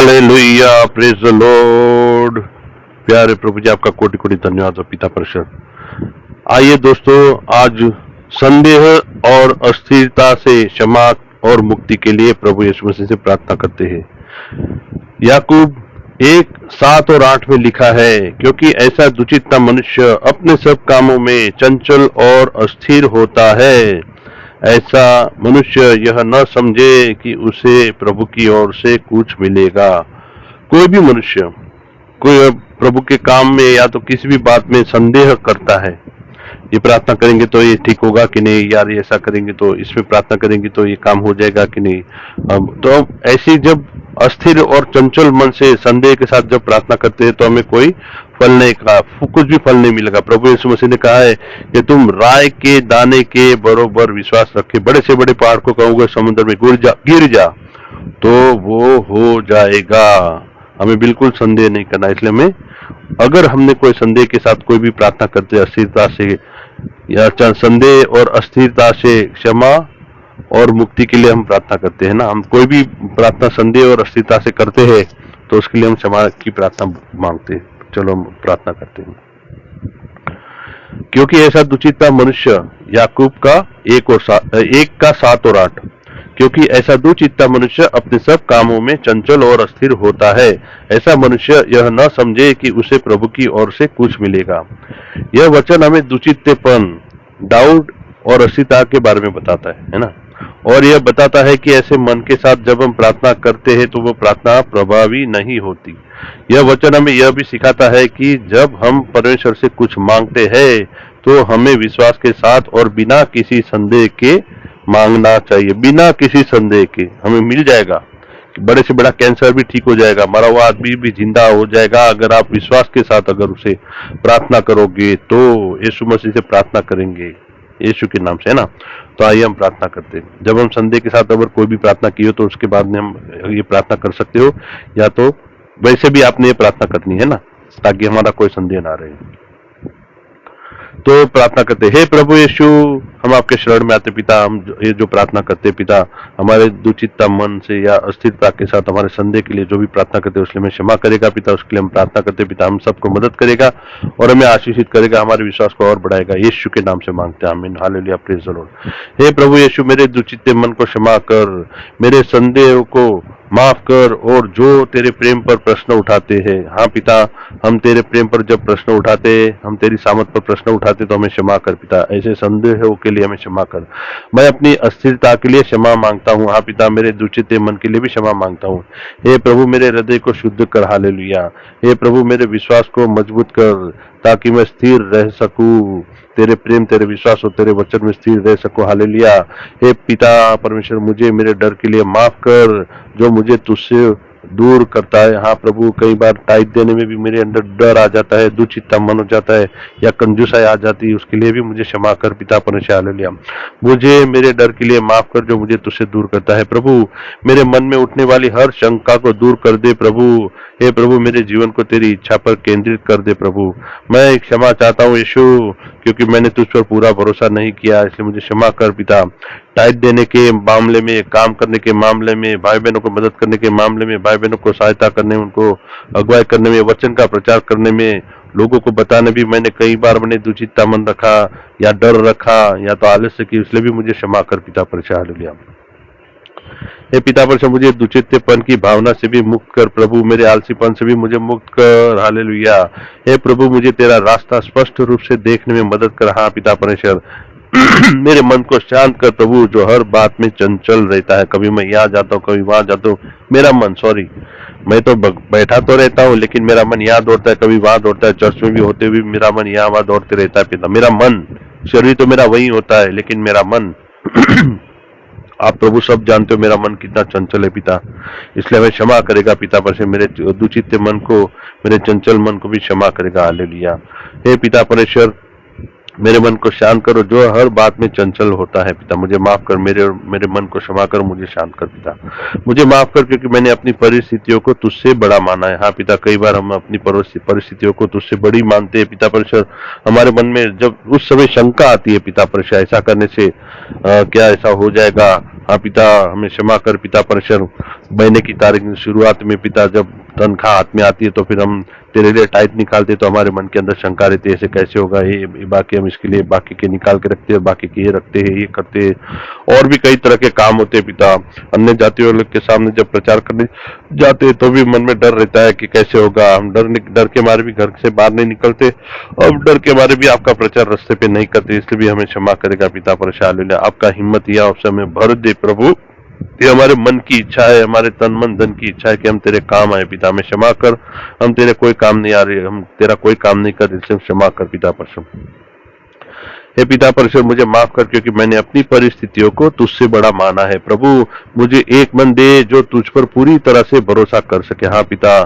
Hallelujah, praise the Lord. प्यारे प्रभु जी, आपका कोटि कोटि धन्यवाद पिता परमेश्वर। आइए दोस्तों, आज संदेह और अस्थिरता से क्षमा और मुक्ति के लिए प्रभु यीशु मसीह से प्रार्थना करते हैं। याकूब 1:7 और 8 में लिखा है, क्योंकि ऐसा दुचित्ता मनुष्य अपने सब कामों में चंचल और अस्थिर होता है, ऐसा मनुष्य यह न समझे कि उसे प्रभु की ओर से कुछ मिलेगा। कोई भी मनुष्य कोई प्रभु के काम में या तो किसी भी बात में संदेह करता है, ये प्रार्थना करेंगे तो ये ठीक होगा कि नहीं, यार ये ऐसा करेंगे तो इसमें प्रार्थना करेंगे तो ये काम हो जाएगा कि नहीं। तो ऐसी जब अस्थिर और चंचल मन से संदेह के साथ जब प्रार्थना करते हैं तो हमें कोई फल नहीं का कुछ भी फल नहीं मिलेगा। प्रभु यीशु मसीह ने कहा है कि तुम राय के दाने के बरोबर विश्वास रखे, बड़े से बड़े पहाड़ को कहोगे समुद्र में गिर जा तो वो हो जाएगा। हमें बिल्कुल संदेह नहीं करना। इसलिए हमें, अगर हमने कोई संदेह के साथ कोई भी प्रार्थना करते, अस्थिरता से या संदेह और अस्थिरता से क्षमा और मुक्ति के लिए हम प्रार्थना करते हैं ना, हम कोई भी प्रार्थना संदेह और अस्थिरता से करते हैं तो उसके लिए हम क्षमा की प्रार्थना मांगते हैं। चलो हम प्रार्थना करते हैं। क्योंकि ऐसा दुचित्ता मनुष्य, याकूब का 1:7 और 8, क्योंकि ऐसा दुचित्ता मनुष्य अपने सब कामों में चंचल और अस्थिर होता है, ऐसा मनुष्य यह न समझे कि उसे प्रभु की ओर से कुछ मिलेगा। यह वचन हमें दुचित्तेपन, डाउट और अस्थिरता के बारे में बताता है ना, और यह बताता है कि ऐसे मन के साथ जब हम प्रार्थना करते हैं तो वो प्रार्थना प्रभावी नहीं होती। यह वचन हमें यह भी सिखाता है कि जब हम परमेश्वर से कुछ मांगते हैं तो हमें विश्वास के साथ और बिना किसी संदेह के मांगना चाहिए। बिना किसी संदेह के हमें मिल जाएगा। बड़े से बड़ा कैंसर भी ठीक हो जाएगा, मरा हुआ आदमी भी जिंदा हो जाएगा, अगर आप विश्वास के साथ अगर उसे प्रार्थना करोगे तो। यीशु मसीह से प्रार्थना करेंगे यीशु के नाम से, है ना। तो आइए हम प्रार्थना करते हैं। जब हम संदेह के साथ अगर कोई भी प्रार्थना की हो तो उसके बाद में हम ये प्रार्थना कर सकते हो, या तो वैसे भी आपने ये प्रार्थना करनी है ना, ताकि हमारा कोई संदेह ना रहे। तो प्रार्थना करते, हे प्रभु यीशु, हम आपके शरण में आते पिता। हम ये जो प्रार्थना करते पिता, हमारे दुचित्ता मन से या अस्थिरता के साथ हमारे संदेह के लिए जो भी प्रार्थना करते उसके लिए हमें क्षमा करेगा पिता। उसके लिए हम प्रार्थना करते पिता, हम सबको मदद करेगा और हमें आशीषित करेगा, हमारे विश्वास को और बढ़ाएगा। यीशु के नाम से मांगते हैं, आमीन, हालेलुया, प्रेज द लॉर्ड। हे प्रभु यीशु, मेरे दुचित्ते मन को क्षमा कर, मेरे संदेह को माफ कर, और जो तेरे प्रेम पर प्रश्न उठाते हैं, हाँ पिता, हम तेरे प्रेम पर जब प्रश्न उठाते, हम तेरी सामत पर प्रश्न उठाते तो हमें क्षमा कर पिता। ऐसे संदेहों के लिए हमें क्षमा कर। मैं अपनी अस्थिरता के लिए क्षमा मांगता हूँ, हाँ पिता, मेरे दुचित्ते मन के लिए भी क्षमा मांगता हूँ। हे प्रभु, मेरे हृदय को शुद्ध कर, हालेलुया। हे प्रभु, मेरे विश्वास को मजबूत कर ताकि मैं स्थिर रह सकूं, तेरे प्रेम, तेरे विश्वास और तेरे वचन में स्थिर रह सकूं, हालेलुया। हे पिता परमेश्वर, मुझे मेरे डर के लिए माफ कर जो मुझे तुझसे दूर करता है। हाँ प्रभु, कई बार टाइट देने में भी मेरे अंदर डर आ जाता है, दुचित्ता मन हो जाता है या कंजूसाई आ जाती है, उसके लिए भी मुझे क्षमा कर पिता परमेश्वर, हालेलुया। मुझे मेरे डर के लिए माफ कर जो मुझे तुझसे दूर करता है। प्रभु, मेरे मन में उठने वाली हर शंका को दूर कर दे प्रभु। हे प्रभु, मेरे जीवन को तेरी इच्छा पर केंद्रित कर दे प्रभु। मैं क्षमा चाहता हूँ यीशु, क्योंकि मैंने तुझ पर पूरा भरोसा नहीं किया, इसलिए मुझे क्षमा कर पिता। टाइट देने के मामले में, काम करने के मामले में, भाई बहनों को मदद करने के मामले में, भाई बहनों को सहायता करने में, उनको अगुवाई करने में, वचन का प्रचार करने में, लोगों को बताने भी मैंने कई बार मैंने दुचित्ता मन रखा या डर रखा या तो आलस्य की, इसलिए भी मुझे क्षमा कर पिता परमेश्वर, हालेलुया। हे पिता परमेश्वर, मुझे दुचित्तेपन की भावना से भी मुक्त कर प्रभु, मेरे आलसीपन से भी मुझे मुक्त कर, हालेलुया। हे प्रभु, मुझे तेरा रास्ता स्पष्ट रूप से देखने में मदद कर, हाँ पिता परमेश्वर। मेरे मन को शांत कर प्रभु, जो हर बात में चंचल रहता है, कभी मैं यहाँ जाता हूँ कभी वहां जाता हूँ, मेरा मन, सॉरी, मैं तो बैठा तो रहता हूँ लेकिन मेरा मन यहाँ दौड़ता है, कभी वहां दौड़ता है, चर्च में भी होते हुए मेरा मन यहाँ वहां दौड़ते रहता है पिता। मेरा मन, शरीर तो मेरा वही होता है लेकिन मेरा मन आप प्रभु सब जानते हो मेरा मन कितना चंचल है पिता, इसलिए हमें क्षमा करेगा पिता परमेश्वर। मेरे दुचित्ते मन को, मेरे चंचल मन को भी क्षमा करेगा, हालेलुया। हे पिता परमेश्वर, मेरे मन को शांत करो जो हर बात में चंचल होता है पिता। मुझे माफ कर, मेरे मन को क्षमा कर, मुझे शांत कर पिता। मुझे माफ कर, क्योंकि मैंने अपनी परिस्थितियों को तुझसे बड़ा माना है। हाँ पिता, कई बार हम अपनी परिस्थितियों को तुझसे बड़ी मानते हैं पिता परमेश्वर। हमारे मन में जब उस समय शंका आती है पिता परमेश्वर, ऐसा करने से क्या ऐसा हो जाएगा, हाँ पिता, हमें क्षमा कर पिता परमेश्वर। महीने की तारीख की शुरुआत में पिता जब तनख्वाह हाथ में आती है तो फिर हम तेरे लिए टाइट निकालते तो हमारे मन के अंदर शंका रहती है, ऐसे कैसे होगा, ये बाकी हम इसके लिए बाकी के निकाल के रखते हैं, बाकी के ये रखते हैं, ये करते हैं। और भी कई तरह के काम होते हैं पिता। अन्य जातियों लोग के सामने जब प्रचार करने जाते हैं तो भी मन में डर रहता है कि कैसे होगा। हम डर के मारे भी घर से बाहर नहीं निकलते, और डर के मारे भी आपका प्रचार रास्ते पे नहीं करते। इसलिए भी हमें क्षमा करेगा पिता परमेश्वर। आपका हिम्मत या अवसर में भर दे प्रभु। ये हमारे मन की इच्छा है, हमारे तन मन धन की इच्छा है कि हम तेरे काम आए पिता। हमें क्षमा कर, हम तेरे कोई काम नहीं आ रहे, हम तेरा कोई काम नहीं कर, इसलिए क्षमा कर पिता परमेश्वर। हे पिता परमेश्वर, मुझे माफ कर क्योंकि मैंने अपनी परिस्थितियों को तुझसे बड़ा माना है। प्रभु मुझे एक मन दे जो तुझ पर पूरी तरह से भरोसा कर सके। हाँ पिता,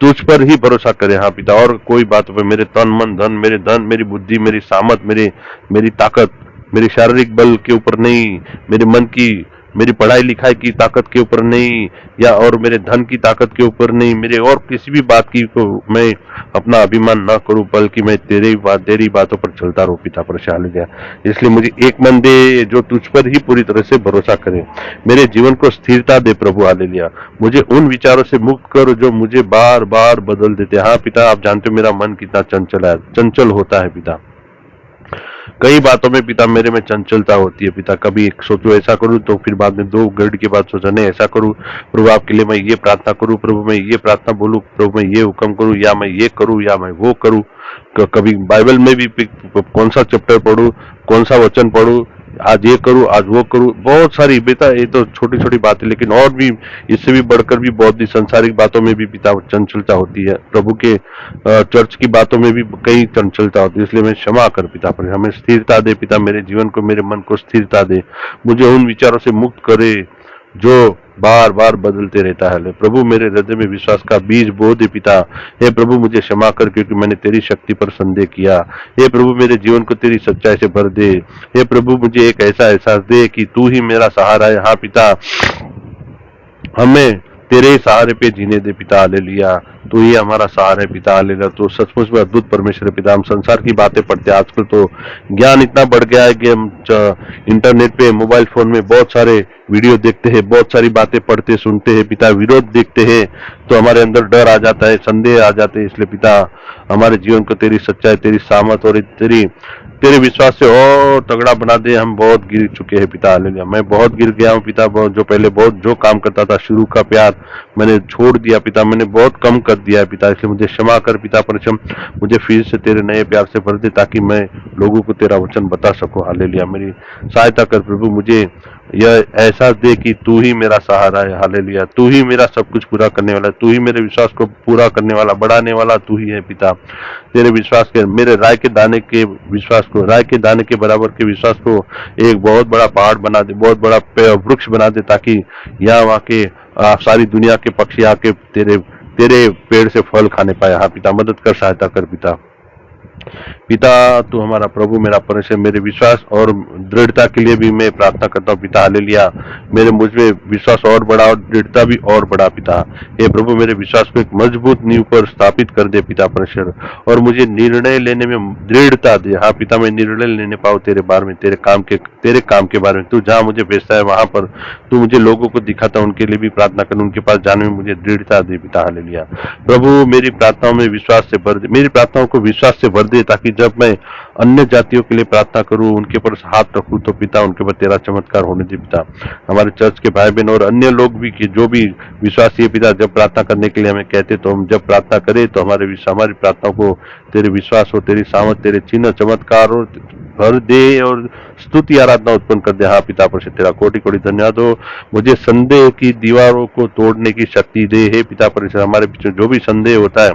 तुझ पर ही भरोसा करे। हाँ पिता, और कोई बात पे मेरे तन मन धन, मेरे धन, मेरी बुद्धि, मेरी सामत, मेरी ताकत, मेरी शारीरिक बल के ऊपर नहीं, मेरे मन की, मेरी पढ़ाई लिखाई की ताकत के ऊपर नहीं, या और मेरे धन की ताकत के ऊपर नहीं, मेरे और किसी भी बात की को मैं अपना अभिमान ना करूं, बल्कि मैं तेरी बातों पर चलता रहूं पिता परमेश्वर। गया इसलिए मुझे एक मन दे जो तुझ पर ही पूरी तरह से भरोसा करे। मेरे जीवन को स्थिरता दे प्रभु। हालेलुया। मुझे उन विचारों से मुक्त करो जो मुझे बार बार बदल देते। हाँ पिता, आप जानते हो मेरा मन कितना चंचल होता है पिता। कई बातों में पिता मेरे में चंचलता होती है पिता। कभी एक सोचो ऐसा करूं तो फिर बाद में 2 घड़ी के बाद सोचा नहीं ऐसा करूं। प्रभु आपके लिए मैं ये प्रार्थना करूं, प्रभु मैं ये प्रार्थना बोलूं, प्रभु मैं ये हुक्म करूं, या मैं ये करूं, या मैं वो करूं। कभी बाइबल में भी कौन सा चैप्टर पढ़ूं, कौन सा वचन पढ़ूं, आज ये करूं, आज वो करूं। बहुत सारी बेटा, ये तो छोटी छोटी बातें, लेकिन और भी इससे भी बढ़कर भी बहुत ही संसारिक बातों में भी पिता चंचलता होती है। प्रभु के चर्च की बातों में भी कई चंचलता होती है। इसलिए मैं क्षमा कर पिता पर, हमें स्थिरता दे पिता। मेरे जीवन को, मेरे मन को स्थिरता दे। मुझे उन विचारों से मुक्त करे जो बार बार बदलते रहता है। प्रभु मेरे हृदय में विश्वास का बीज बो दे पिता। हे प्रभु मुझे क्षमा कर क्योंकि मैंने तेरी शक्ति पर संदेह किया। हे प्रभु मेरे जीवन को तेरी सच्चाई से भर दे। हे प्रभु मुझे एक ऐसा एहसास दे कि तू ही मेरा सहारा है। हाँ पिता, हमें तेरे सहारे पे जीने दे पिता। हालेलुया। तू ही हमारा सहारा है पिता। हालेलुया। तो सचमुच में अद्भुत परमेश्वर है पिता। हम संसार की बातें पढ़ते हैं, आजकल तो ज्ञान इतना बढ़ गया है कि हम इंटरनेट पे, मोबाइल फोन में बहुत सारे वीडियो देखते हैं, बहुत सारी बातें पढ़ते सुनते हैं पिता। विरोध देखते हैं तो हमारे अंदर डर आ जाता है, संदेह आ जाते हैं। इसलिए पिता हमारे जीवन को तेरी सच्चाई, तेरी सामत और तेरे विश्वास से और तगड़ा बना दे। हम बहुत गिर चुके हैं पिता। हालेलुया। मैं बहुत गिर गया हूँ पिता। बहुत जो पहले बहुत जो काम करता था, शुरू का प्यार मैंने छोड़ दिया पिता। मैंने बहुत कम कर दिया है पिता। इसलिए मुझे क्षमा कर पिता परमेश्वर। मुझे फिर से तेरे नए प्यार से भर दे ताकि मैं लोगों को तेरा वचन बता सकूं। हालेलुया। मेरी सहायता कर प्रभु। मुझे यह एहसास दे कि तू ही मेरा सहारा है। हालेलुया। तू ही मेरा सब कुछ पूरा करने वाला है। तू ही मेरे विश्वास को पूरा करने वाला, बढ़ाने वाला तू ही है पिता। तेरे विश्वास के, मेरे राय के दाने के विश्वास को, राय के दाने के बराबर के विश्वास को एक बहुत बड़ा पहाड़ बना दे, बहुत बड़ा वृक्ष बना दे, ताकि यहाँ वहाँ के सारी दुनिया के पक्षी आके तेरे तेरे पेड़ से फल खाने पाए। हाँ पिता, मदद कर, सहायता कर पिता। पिता तू हमारा प्रभु, मेरा परमेश्वर, मेरे विश्वास और दृढ़ता के लिए भी मैं प्रार्थना करता हूँ पिता। हालेलुया। मेरे मुझ में विश्वास और बढ़ा और दृढ़ता भी और बढ़ा पिता। हे प्रभु मेरे विश्वास को एक मजबूत नींव पर स्थापित कर दे पिता परमेश्वर, और मुझे निर्णय लेने में दृढ़ता दे। हाँ पिता, मैं निर्णय लेने पाऊँ तेरे बारे में, तेरे काम के बारे में। तू जहाँ मुझे भेजता है वहां पर तू मुझे लोगों को दिखाता, उनके लिए भी प्रार्थना कर, उनके पास जाने में मुझे दृढ़ता दे पिता। हालेलुया। प्रभु मेरी प्रार्थनाओं में विश्वास से भर दे, मेरी प्रार्थनाओं को विश्वास से भर दे, ताकि जब मैं अन्य जातियों के लिए प्रार्थना करूं, उनके ऊपर हाथ रखूं, तो पिता उनके ऊपर तेरा चमत्कार होने दे पिता। हमारे चर्च के भाई बहन और अन्य लोग भी जो भी विश्वासी है पिता, जब प्रार्थना करने के लिए हमें कहते तो हम जब प्रार्थना करें तो हमारी प्रार्थनाओं को तेरे विश्वास हो, तेरी सामर्थ, तेरे चिन्ह चमत्कार हो भर दे और स्तुति आराधना उत्पन्न कर दे। हाँ पिता परमेश्वर, तेरा कोटि कोटि धन्यवाद हो। मुझे संदेह की दीवारों को तोड़ने की शक्ति दे। हे पिता परमेश्वर, हमारे बीच में जो भी संदेह होता है,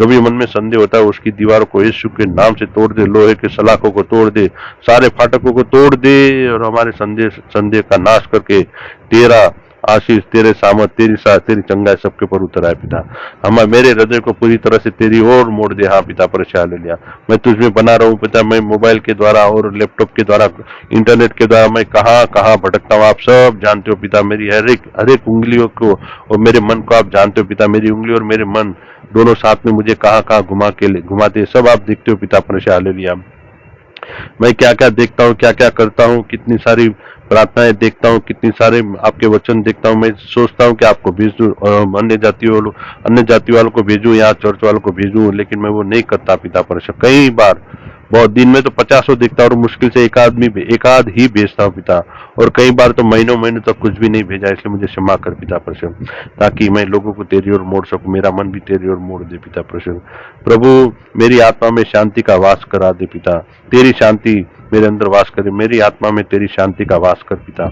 जो भी मन में संदेह होता है, उसकी दीवारों को यीशु के नाम से तोड़ दे। लोहे के सलाखों को तोड़ दे, सारे फाटकों को तोड़ दे, और हमारे संदेह का नाश करके तेरा आशीष, तेरे सामर्थ, तेरी चंगाई सबके पर उतर आए पिता। हम मेरे हृदय को पूरी तरह से तेरी ओर मोड़ दे। हाँ पिता परमेश्वर, हालेलुया। मैं तुझमें बना रहूं पिता। मैं मोबाइल के द्वारा और लैपटॉप के द्वारा, इंटरनेट के द्वारा मैं कहाँ कहाँ भटकता हूँ, आप सब जानते हो पिता। मेरी हर एक उंगलियों को और मेरे मन को आप जानते हो पिता। मेरी उंगली और मेरे मन दोनों साथ में मुझे कहाँ कहाँ घुमाते सब आप देखते हो पिता परमेश्वर। हालेलुया। मैं क्या क्या देखता हूँ, क्या क्या करता हूँ, कितनी सारी प्रार्थनाएं देखता हूँ, कितनी सारे आपके वचन देखता हूँ। मैं सोचता हूँ कि आपको भेजूं, अन्य जाति वालों को भेजूं, यहाँ चर्च वालों को भेजूं, लेकिन मैं वो नहीं करता पिता परमेश्वर। कई बार बहुत दिन में तो 50 देखता हूँ और मुश्किल से एक आध ही भेजता हूँ पिता, और कई बार तो महीनों महीनों तक कुछ भी नहीं भेजा। इसलिए मुझे क्षमा कर पिता परमेश्वर, ताकि मैं लोगों को तेरी ओर मोड़ सकूं, मेरा मन भी तेरी ओर मोड़ दे पिता परमेश्वर। प्रभु मेरी आत्मा में शांति का वास करा दे पिता, तेरी शांति मेरे अंदर वास करे, मेरी आत्मा में तेरी शांति का वास कर पिता।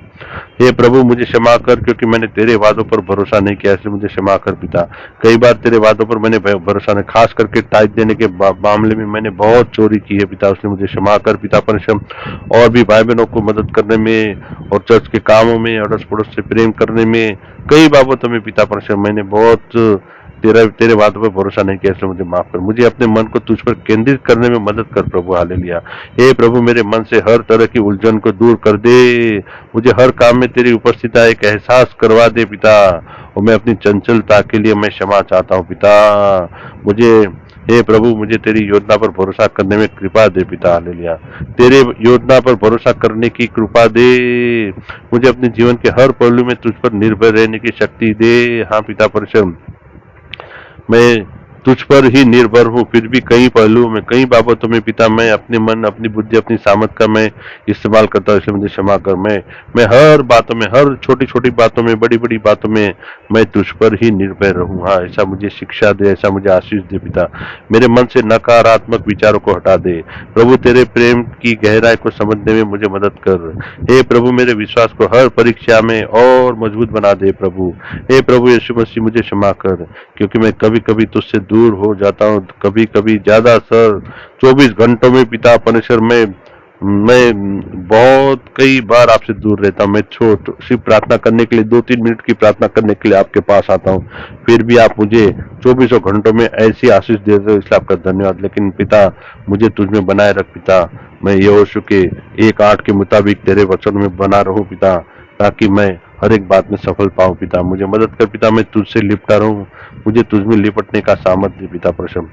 हे प्रभु मुझे क्षमा कर, क्योंकि मैंने तेरे वादों पर भरोसा नहीं किया, इसलिए मुझे क्षमा कर पिता। कई बार तेरे वादों पर मैंने भरोसा नहीं, खास करके टाइप देने के मामले में मैंने बहुत चोरी की है पिता, उसने मुझे क्षमा कर पिता परमेश्वर। और भी भाई बहनों को मदद करने में और चर्च के कामों में, अड़ोस पड़ोस से प्रेम करने में, कई बाबतों में पिता परमेश्वर मैंने बहुत तेरे बातों पर भरोसा नहीं किया, इसलिए मुझे माफ कर। मुझे अपने मन को तुझ पर केंद्रित करने में मदद कर प्रभु, हालेलुया। हे प्रभु मेरे मन से हर तरह की उलझन को दूर कर दे, मुझे हर काम में तेरी उपस्थिति एक एहसास करवा दे पिता, और मैं अपनी चंचलता के लिए मैं क्षमा चाहता हूँ पिता। मुझे हे प्रभु मुझे तेरी योजना पर भरोसा करने में कृपा दे पिता, हालेलुया। तेरे योजना पर भरोसा करने की कृपा दे, मुझे अपने जीवन के हर पहलू में तुझ पर निर्भर रहने की शक्ति दे। हाँ पिता परमेश्वर, मैं तुझ पर ही निर्भर हूँ, फिर भी कई पहलुओं में, कई बाबतों में पिता मैं अपने मन, अपनी बुद्धि, अपनी सामर्थ का मैं इस्तेमाल करता हूँ, इसलिए मुझे क्षमा कर। मैं हर बातों में, हर छोटी छोटी बातों में, बड़ी बड़ी बातों में मैं तुझ पर ही निर्भर रहूँ। हाँ, ऐसा मुझे शिक्षा दे, ऐसा मुझे आशीष दे पिता। मेरे मन से नकारात्मक विचारों को हटा दे प्रभु, तेरे प्रेम की गहराई को समझने में मुझे मदद कर। हे प्रभु मेरे विश्वास को हर परीक्षा में और मजबूत बना दे प्रभु। हे प्रभु यीशु मसीह मुझे क्षमा कर, क्योंकि मैं कभी कभी तुझसे दूर हो जाता हूँ, कभी कभी ज्यादा सर 24 घंटों में पिता परमेश्वर मैं बहुत कई बार आपसे दूर रहता हूँ। मैं सिर्फ प्रार्थना करने के लिए 2-3 मिनट की प्रार्थना करने के लिए आपके पास आता हूँ, फिर भी आप मुझे 24 घंटों में ऐसी आशीष देते हो, इसलिए आपका धन्यवाद। लेकिन पिता मुझे तुझ में बनाए रख पिता, मैं यहोशू के 1:8 के मुताबिक तेरे वचन में बना रहूं पिता, ताकि मैं हर एक बात में सफल पाऊं पिता। मुझे मदद कर पिता, मैं तुझसे लिपटा रहूं, मुझे तुझ में लिपटने का सामर्थ्य दे पिता परशम।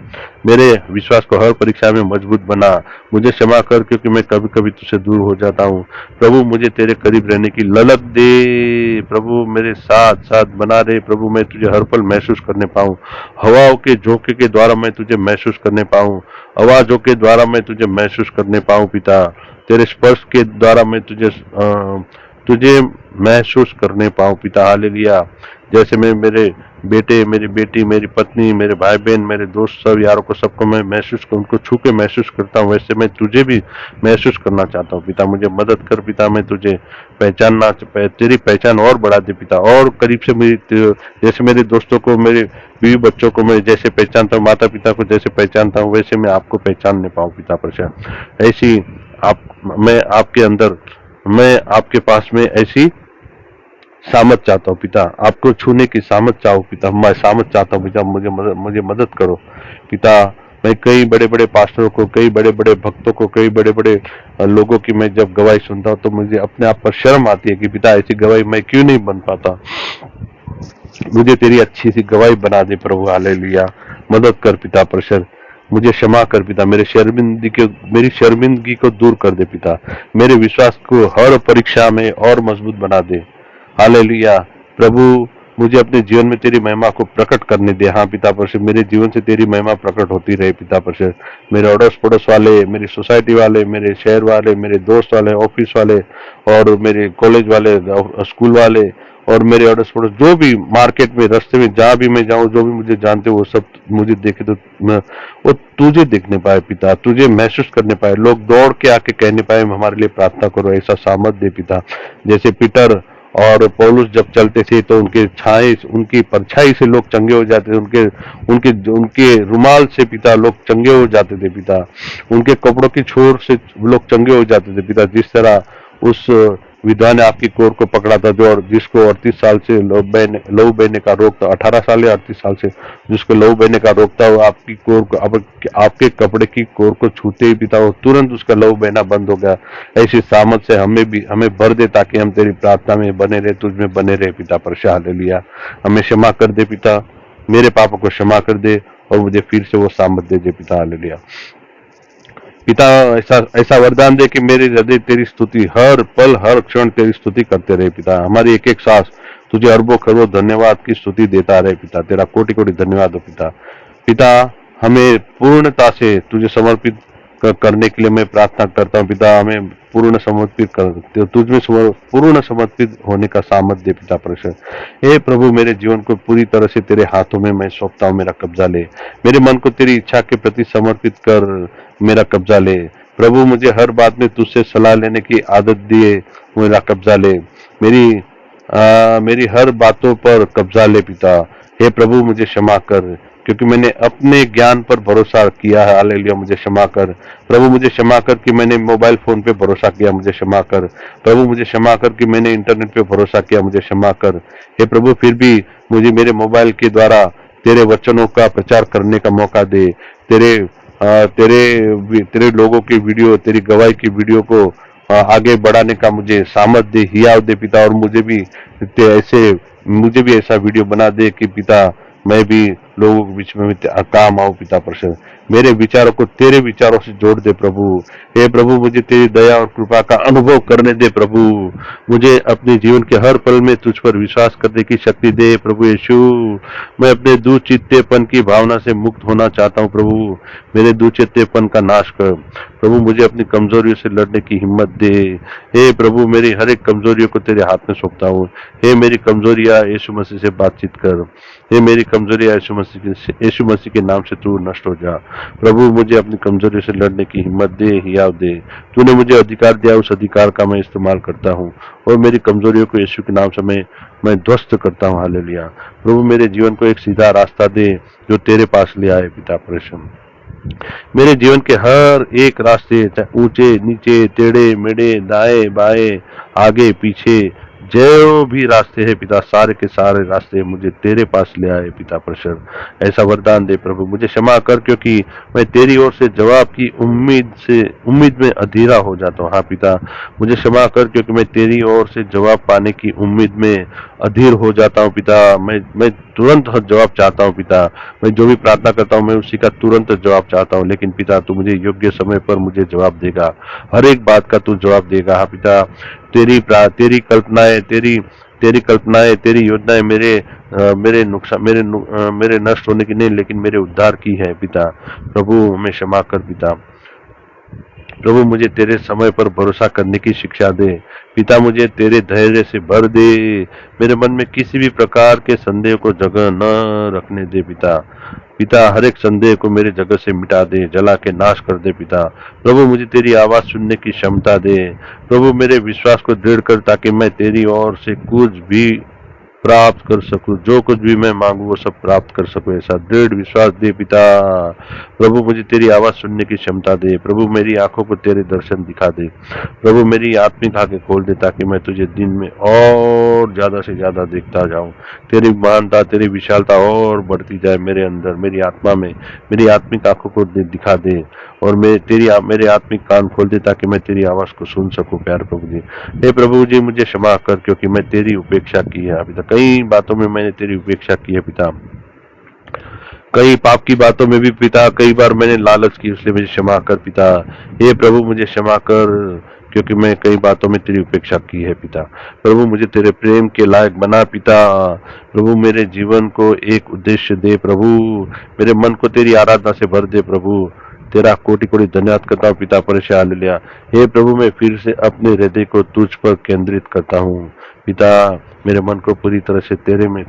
मेरे विश्वास को हर परीक्षा में मजबूत बना, मुझे क्षमा कर, क्योंकि मैं कभी कभी तुझसे दूर हो जाता हूँ प्रभु। मुझे तेरे करीब रहने की ललक दे प्रभु, मेरे साथ साथ बना रहे प्रभु। मैं तुझे हर पल महसूस करने पाऊं, हवाओं के झोंके के द्वारा मैं तुझे महसूस करने पाऊं, आवाजों के द्वारा मैं तुझे महसूस करने पाऊं पिता। तेरे स्पर्श के द्वारा मैं तुझे महसूस करने पाऊं पिता, हालेलुया। जैसे मैं मेरे बेटे, मेरी बेटी, मेरी पत्नी, मेरे भाई बहन, मेरे दोस्त, सब यारों को, सबको मैं महसूस कर, उनको छू के महसूस करता हूँ, वैसे मैं तुझे भी महसूस करना चाहता हूँ पिता। मुझे मदद कर पिता, मैं तुझे तेरी पहचान और बढ़ा दे पिता, और करीब से जैसे मेरे दोस्तों को, मेरे बीवी बच्चों को मैं जैसे पहचानता हूँ, माता पिता को जैसे पहचानता हूँ, वैसे मैं आपको पहचानने पाऊँ पिता प्रसाद। ऐसी आप मैं आपके अंदर, मैं आपके पास में ऐसी सामत चाहता हूँ पिता, आपको छूने की सामत चाहूँ पिता, मैं सामत चाहता हूँ पिता। मुझे मदद करो पिता। मैं कई बड़े बड़े पास्टरों को, कई बड़े बड़े भक्तों को, कई बड़े बड़े लोगों की मैं जब गवाही सुनता हूँ तो मुझे अपने आप पर शर्म आती है कि पिता ऐसी गवाही मैं क्यों नहीं बन पाता। मुझे तेरी अच्छी सी गवाही बना दे प्रभु, हालेलुया। मदद कर पिता परशर, मुझे क्षमा कर पिता, मेरी शर्मिंदगी को दूर कर दे पिता। मेरे विश्वास को हर परीक्षा में और मजबूत बना दे, हालेलुया। प्रभु मुझे अपने जीवन में तेरी महिमा को प्रकट करने दे। हाँ पिता परमेश्वर, मेरे जीवन से तेरी महिमा प्रकट होती रहे पिता परमेश्वर। मेरे अड़ोस पड़ोस वाले, मेरी सोसाइटी वाले, मेरे शहर वाले, मेरे दोस्त वाले, ऑफिस वाले, और मेरे कॉलेज वाले, स्कूल वाले, और मेरे अड़ोस पड़ोस, जो भी मार्केट में, रास्ते में, जहाँ भी मैं जाऊँ, जो भी मुझे जानते वो सब मुझे देखे तो वो तुझे देखने पाए पिता, तुझे महसूस करने पाए, लोग दौड़ के आके कहने पाए हमारे लिए प्रार्थना करो। ऐसा सामर्थ दे पिता। जैसे पीटर और पौलुस जब चलते थे तो उनकी परछाई से लोग चंगे हो जाते थे, उनके उनके उनके रुमाल से पिता लोग चंगे हो जाते थे पिता, उनके कपड़ों की छोर से लोग चंगे हो जाते थे पिता। जिस तरह उस विधवा ने आपकी कोर को पकड़ा था, जो, और जिसको 38 साल से लहू बहने का रोग था, 18 साल या 38 साल से जिसको लहू बहने का रोग था, वो आपकी कोर को, आपके कपड़े की कोर को छूते ही पिता वो तुरंत उसका लहू बहना बंद हो गया। ऐसी सामत से हमें भर दे, ताकि हम तेरी प्रार्थना में बने रहे, तुझ में बने रहे पिता परशा, हालेलुया। हमें क्षमा कर दे पिता, मेरे पापों को क्षमा कर दे, और मुझे फिर से वो सामत दे पिता, हालेलुया। पिता ऐसा ऐसा वरदान दे कि मेरे हृदय तेरी स्तुति हर पल हर क्षण तेरी स्तुति करते रहे पिता। हमारी एक एक सांस तुझे अरबों खरबों धन्यवाद की स्तुति देता रहे पिता। तेरा कोटि कोटि धन्यवाद हो पिता। पिता, हमें पूर्णता से तुझे समर्पित करने के लिए मैं प्रार्थना करता हूँ पिता। हमें पूर्ण समर्पित कर तुझ में पूर्ण समर्पित होने का सामर्थ्य दे पिता परमेश्वर। हे प्रभु, मेरे जीवन को पूरी तरह से तेरे हाथों में मैं सौंपता हूँ। मेरा कब्जा ले, मेरे मन को तेरी इच्छा के प्रति समर्पित कर, मेरा कब्जा ले प्रभु। मुझे हर बात में तुझसे सलाह लेने की आदत दिए, मेरा कब्जा ले। मेरी हर बातों पर कब्जा ले पिता। हे प्रभु, मुझे क्षमा कर क्योंकि मैंने अपने ज्ञान पर भरोसा किया है। हालेलुया, मुझे क्षमा कर प्रभु। मुझे क्षमा कर कि मैंने मोबाइल फोन पे भरोसा किया, मुझे क्षमा कर प्रभु। मुझे क्षमा कर कि मैंने इंटरनेट पे भरोसा किया, मुझे क्षमा कर। हे प्रभु, फिर भी मुझे मेरे मोबाइल के द्वारा तेरे वचनों का प्रचार करने का मौका दे। तेरे लोगों की वीडियो, तेरी गवाही की वीडियो को आगे बढ़ाने का मुझे सामर्थ दे, हियाव दे पिता। और मुझे भी ऐसा वीडियो बना दे कि पिता मैं भी लोगों के बीच में काम आऊं पिता परमेश्वर। मेरे विचारों को तेरे विचारों से जोड़ दे प्रभु। हे प्रभु, मुझे तेरी दया और कृपा का अनुभव करने दे प्रभु। मुझे अपने जीवन के हर पल में तुझ पर विश्वास करने की शक्ति दे प्रभु यीशु। मैं अपने दुचित्तेपन की भावना से मुक्त होना चाहता हूँ प्रभु। मेरे दुचित्तेपन का नाश कर प्रभु। मुझे अपनी कमजोरियों से लड़ने की हिम्मत दे। हे प्रभु, मेरी हर एक कमजोरियों को तेरे हाथ में सौंपता हूँ। हे मेरी कमजोरियां यीशु मसीह से बातचीत कर। हे मेरी कमजोरियां यीशु मसीह के नाम से तू नष्ट हो जा प्रभु। मुझे अपनी कमजोरियों से लड़ने की हिम्मत दे, हियाव दे। तूने मुझे अधिकार दिया, उस अधिकार का मैं इस्तेमाल करता हूँ और मेरी कमजोरियों को यीशु के नाम से मैं ध्वस्त करता हूँ। हालेलुया प्रभु, मेरे जीवन को एक सीधा रास्ता दे जो तेरे पास ले आए पिता परमेश्वर। मेरे जीवन के हर एक रास्ते, ऊंचे नीचे, टेढ़े मेढ़े, दाएं बाएं, आगे पीछे, जो भी रास्ते हैं पिता, सारे के सारे रास्ते मुझे तेरे पास ले आए पिता परमेश्वर। ऐसा वरदान दे प्रभु। मुझे क्षमा कर क्योंकि मैं तेरी ओर से जवाब की उम्मीद में अधीरा हो जाता हूँ। हाँ पिता, मुझे क्षमा कर क्योंकि मैं तेरी ओर से जवाब पाने की उम्मीद में अधीर हो जाता हूँ पिता। मैं तुरंत जवाब चाहता हूँ पिता। मैं जो भी प्रार्थना करता हूँ मैं उसी का तुरंत जवाब चाहता हूँ, लेकिन पिता तू मुझे योग्य समय पर मुझे जवाब देगा। हर एक बात का तू जवाब देगा। हाँ पिता, तेरी कल्पनाएं, तेरी योजनाएं मेरे नष्ट होने की नहीं, लेकिन मेरे उद्धार की है पिता। प्रभु, हमें क्षमा कर पिता। प्रभु, मुझे तेरे समय पर भरोसा करने की शिक्षा दे पिता। मुझे तेरे धैर्य से भर दे। मेरे मन में किसी भी प्रकार के संदेह को जगह न रखने दे पिता। हर एक संदेह को मेरे जगह से मिटा दे, जला के नाश कर दे पिता। प्रभु, मुझे तेरी आवाज सुनने की क्षमता दे प्रभु। मेरे विश्वास को दृढ़ कर ताकि मैं तेरी ओर से कुछ भी प्राप्त कर सकूं। जो कुछ भी मैं मांगू वो सब प्राप्त कर सकूं, ऐसा दृढ़ विश्वास दे पिता। प्रभु, मुझे तेरी आवाज सुनने की क्षमता दे प्रभु। मेरी आंखों को तेरे दर्शन दिखा दे प्रभु। मेरी आत्मिक आंखें खोल दे ताकि मैं तुझे दिन में और ज्यादा से ज्यादा देखता जाऊं। तेरी महानता, तेरी विशालता और बढ़ती जाए मेरे अंदर, मेरी आत्मा में। मेरी आत्मिक आंखों को दिखा दे और मेरे आत्मिक कान खोल दे ताकि मैं तेरी आवाज को सुन सकूं। प्यार प्रभु जी, हे प्रभु जी, मुझे क्षमा कर क्योंकि मैं तेरी उपेक्षा की है अभी तक। कई बातों में मैंने तेरी उपेक्षा की है पिता। कई पाप की बातों में भी पिता, कई बार मैंने लालच की, इसलिए मुझे क्षमा कर पिता। हे प्रभु, मुझे क्षमा कर क्योंकि मैं कई बातों में तेरी उपेक्षा की है पिता। प्रभु, मुझे तेरे प्रेम के लायक बना पिता। प्रभु, मेरे जीवन को एक उद्देश्य दे प्रभु। मेरे मन को तेरी आराधना से भर दे प्रभु। तेरा कोटि कोटि धन्यवाद करता हूँ पिता परमेश्वर। हालेलुया। हे प्रभु, मैं फिर से अपने हृदय को तुझ पर केंद्रित करता हूँ पिता। मेरे मन को पूरी तरह से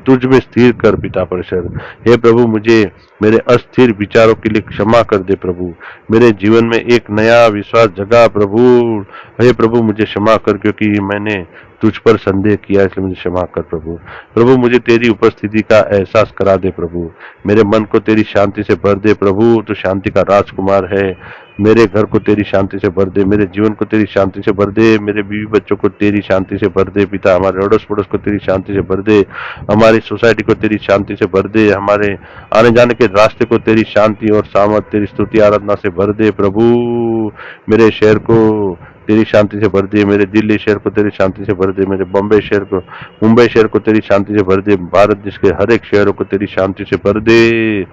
तुझ में स्थिर कर पिता परमेश्वर। हे प्रभु, मुझे मेरे अस्थिर विचारों के लिए क्षमा कर दे प्रभु। मेरे जीवन में एक नया विश्वास जगा प्रभु। हे प्रभु, मुझे क्षमा कर क्योंकि मैंने तुझ पर संदेह किया, इसलिए मुझे क्षमा कर प्रभु। प्रभु, मुझे तेरी उपस्थिति का एहसास करा दे प्रभु। मेरे मन को तेरी शांति से भर दे प्रभु। तो शांति का राजकुमार है। मेरे घर को तेरी शांति से भर दे, मेरे जीवन को तेरी शांति से भर दे, मेरे बीवी बच्चों को तेरी शांति से भर दे पिता। हमारे अड़ोस पड़ोस को तेरी शांति से भर दे, हमारी सोसाइटी को तेरी शांति से भर दे, हमारे आने जाने के रास्ते को तेरी शांति और सामर्थ, तेरी स्तुति आराधना से भर दे प्रभु। मेरे शहर को तेरी शांति से भर दे, मेरे दिल्ली शहर को तेरी शांति से भर दे, मेरे बॉम्बे शहर को, मुंबई शहर को तेरी शांति से भर दे, भारत देश के हर एक शहरों को तेरी शांति से भर दे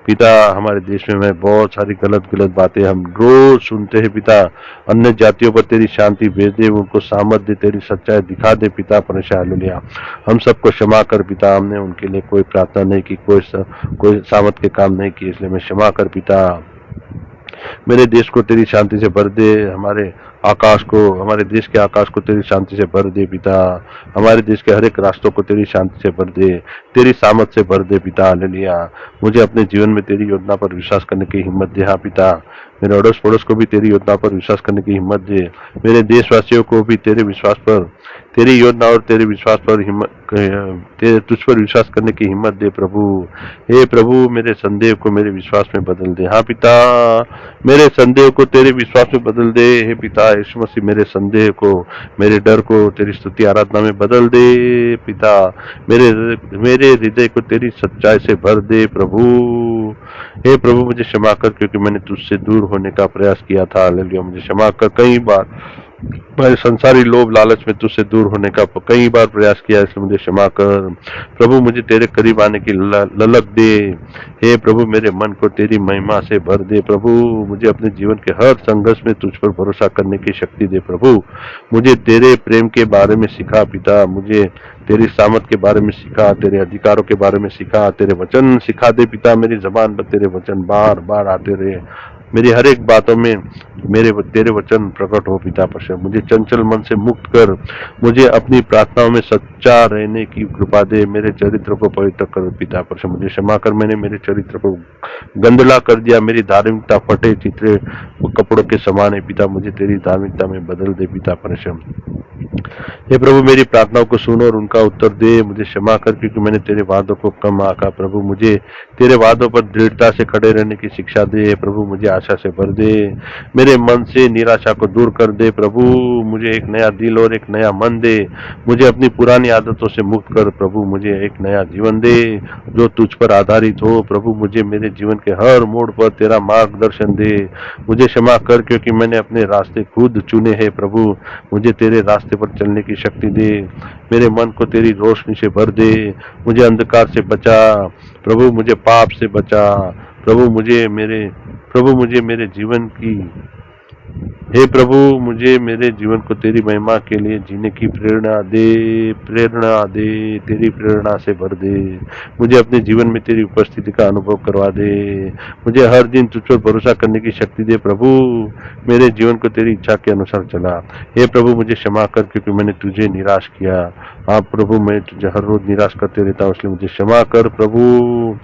पिता। हमारे देश में बहुत सारी गलत गलत बातें हम रोज सुनते हैं पिता। अन्य जातियों पर तेरी शांति भेज दे, उनको सामर्थ दे, तेरी सच्चाई दिखा दे पिता परमेश्वर। हालेलुया। हम सबको क्षमा कर पिता, हमने उनके लिए कोई प्रार्थना नहीं की, कोई सामर्थ के काम नहीं किए, इसलिए मैं क्षमा कर पिता। मेरे देश को तेरी शांति से भर दे, हमारे आकाश को, हमारे देश के आकाश को तेरी शांति से भर दे पिता। हमारे देश के हर एक रास्तों को तेरी शांति से भर दे, तेरी सामर्थ से भर दे पिता। हालेलुया। मुझे अपने जीवन में तेरी योजना पर विश्वास करने की हिम्मत दे। हाँ पिता, मेरे अड़ोस पड़ोस को भी तेरी योजना पर विश्वास करने की हिम्मत दे। मेरे देशवासियों को भी तेरे विश्वास पर, तेरी योजना और तेरे विश्वास पर तुझ पर विश्वास करने की हिम्मत दे प्रभु। हे प्रभु, मेरे संदेह को मेरे विश्वास में बदल दे। हाँ पिता, मेरे संदेह को तेरे विश्वास में बदल दे। हे पिता यीशु मसीह, मेरे संदेह को, मेरे डर को तेरी स्तुति आराधना में बदल दे पिता। मेरे हृदय को तेरी सच्चाई से भर दे प्रभु। हे प्रभु, मुझे क्षमा कर, क्योंकि मैंने तुझसे दूर होने का प्रयास किया था। हालेलुया। मुझे क्षमा कर, कई बार मैंने संसारी लोभ लालच में तुझसे दूर होने का कई बार प्रयास किया, इसलिए मुझे क्षमा कर प्रभु। मुझे तेरे करीब आने की ललक दे। हे प्रभु, मेरे मन को तेरी महिमा से भर दे प्रभु। मुझे अपने जीवन के हर संघर्ष में तुझ पर भरोसा करने की शक्ति दे प्रभु। मुझे तेरे प्रेम के बारे में सिखा पिता, मुझे तेरी सामर्थ के बारे में सिखा, तेरे अधिकारों के बारे में सिखा, तेरे वचन सिखा दे पिता। मेरी जबान पर तेरे वचन बार बार आते रहे, मेरी हर एक बातों में तेरे वचन प्रकट हो पिता परमेश्वर। मुझे चंचल मन से मुक्त कर, मुझे अपनी प्रार्थनाओं में सच्चा रहने की कृपा दे। मेरे चरित्र को पवित्र कर पिता परमेश्वर। मुझे क्षमा कर, मैंने मेरे चरित्र को गंदला कर दिया। मेरी धार्मिकता फटे चित्रे कपड़ों के समान है पिता, मुझे तेरी धार्मिकता में बदल दे पिता परमेश्वर। हे प्रभु, मेरी प्रार्थनाओं को सुन और उनका उत्तर दे। मुझे क्षमा कर, क्योंकि मैंने तेरे वादों को कम आंका प्रभु। मुझे तेरे वादों पर दृढ़ता से खड़े रहने की शिक्षा दे प्रभु। मुझे आशा से भर दे, मेरे मन से निराशा को दूर कर दे प्रभु। मुझे एक नया दिल और एक नया मन दे। मुझे अपनी पुरानी आदतों से मुक्त कर प्रभु। मुझे एक नया जीवन दे जो तुझ पर आधारित हो प्रभु। मुझे मेरे जीवन के हर मोड़ पर तेरा मार्गदर्शन दे। मुझे क्षमा कर, क्योंकि मैंने अपने रास्ते खुद चुने हैं प्रभु। मुझे तेरे रास्ते पर चलने की शक्ति दे। मेरे मन को तेरी रोशनी से भर दे। मुझे अंधकार से बचा प्रभु, मुझे पाप से बचा प्रभु। मुझे मेरे जीवन की, हे प्रभु, मुझे मेरे जीवन को तेरी महिमा के लिए जीने की प्रेरणा दे, तेरी प्रेरणा से भर दे। मुझे अपने जीवन में तेरी उपस्थिति का अनुभव करवा दे। मुझे हर दिन तुझ पर भरोसा करने की शक्ति दे प्रभु। मेरे जीवन को तेरी इच्छा के अनुसार चला। हे प्रभु, मुझे क्षमा कर, क्योंकि मैंने तुझे निराश किया। हाँ प्रभु, मैं तुझे हर रोज निराश करते रहता हूँ, इसलिए मुझे क्षमा कर प्रभु।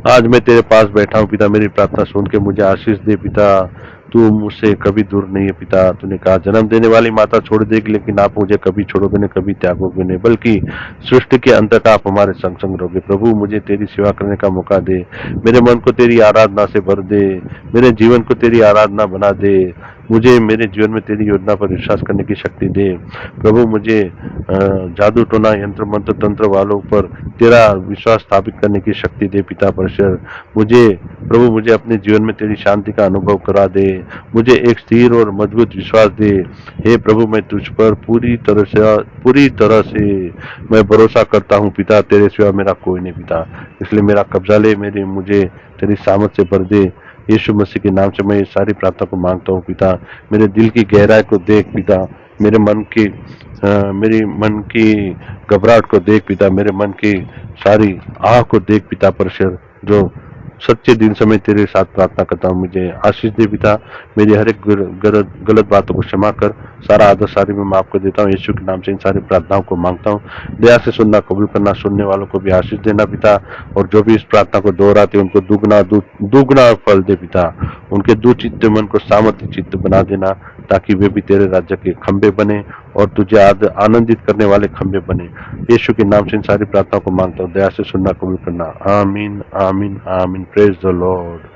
आज मैं तेरे पास बैठा हूँ पिता, मेरी प्रार्थना सुन के मुझे आशीष दे पिता। तू मुझसे कभी दूर नहीं है पिता। तूने कहा, जन्म देने वाली माता छोड़ देगी, लेकिन आप मुझे कभी छोड़ोगे नहीं, कभी त्यागोगे नहीं, बल्कि सृष्टि के अंत तक आप हमारे संग संग रहोगे प्रभु। मुझे तेरी सेवा करने का मौका दे। मेरे मन को तेरी आराधना से भर दे। मेरे जीवन को तेरी आराधना बना दे। मुझे मेरे जीवन में तेरी योजना पर विश्वास करने की शक्ति दे प्रभु। मुझे जादू टोना यंत्र मंत्र तंत्र वालों पर तेरा विश्वास स्थापित करने की शक्ति दे पिता परमेश्वर। मुझे अपने जीवन में तेरी शांति का अनुभव करा दे। मुझे एक स्थिर और मजबूत विश्वास दे। हे प्रभु, मैं तुझ पर पूरी तरह से मैं भरोसा करता हूँ पिता। तेरे सिवा मेरा कोई नहीं पिता, इसलिए मेरा कब्जा ले, मुझे तेरी सामर्थ से भर दे। यीशु मसीह के नाम से मैं ये सारी प्रार्थना को मांगता हूँ पिता। मेरे दिल की गहराई को देख पिता, मेरे मन की घबराहट को देख पिता, मेरे मन की सारी आह को देख पिता परमेश्वर, जो सच्चे दिन से मैं तेरे साथ प्रार्थना करता हूँ। मुझे आशीष दे पिता। मेरी हर एक गलत बातों को क्षमा कर। सारा आदर सारी मैं माफ कर देता हूँ। यीशु के नाम से इन सारी प्रार्थनाओं को मांगता हूँ। दया से सुनना कबूल करना, सुनने वालों को भी आशीष देना पिता। और जो भी इस प्रार्थना को दोहराते उनको दुगना फल दे पिता। उनके दुचित्त मन को सामर्थ्य चित्त बना देना, ताकि वे भी तेरे राज्य के खंभे बने और तुझे आनंदित करने वाले खंभे बने। यीशु के नाम से इन सारी प्रार्थनाओं को मांगता हूँ। दया से सुनना कबूल करना। आमीन, आमीन, आमीन। Praise the Lord.